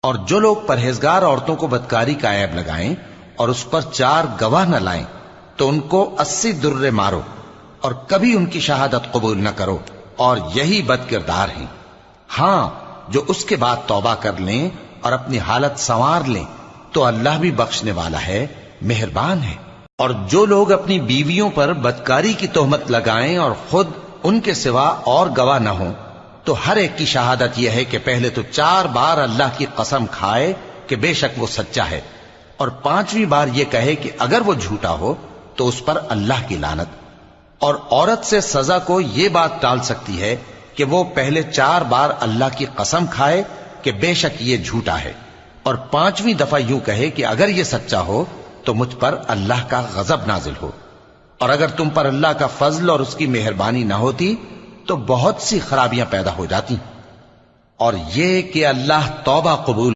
اور جو لوگ پرہیزگار عورتوں کو بدکاری کا عیب لگائیں اور اس پر 4 گواہ نہ لائیں تو ان کو 80 درے مارو اور کبھی ان کی شہادت قبول نہ کرو، اور یہی بد کردار ہیں۔ ہاں، جو اس کے بعد توبہ کر لیں اور اپنی حالت سنوار لیں تو اللہ بھی بخشنے والا ہے، مہربان ہے۔ اور جو لوگ اپنی بیویوں پر بدکاری کی تہمت لگائیں اور خود ان کے سوا اور گواہ نہ ہوں تو ہر ایک کی شہادت یہ ہے کہ پہلے تو 4 بار اللہ کی قسم کھائے کہ بے شک وہ سچا ہے، اور 5ویں بار یہ کہے کہ اگر وہ جھوٹا ہو تو اس پر اللہ کی لعنت۔ اور عورت سے سزا کو یہ بات ٹال سکتی ہے کہ وہ پہلے 4 بار اللہ کی قسم کھائے کہ بے شک یہ جھوٹا ہے، اور 5ویں دفعہ یوں کہے کہ اگر یہ سچا ہو تو مجھ پر اللہ کا غضب نازل ہو۔ اور اگر تم پر اللہ کا فضل اور اس کی مہربانی نہ ہوتی تو بہت سی خرابیاں پیدا ہو جاتی۔ اور یہ کہ اللہ توبہ قبول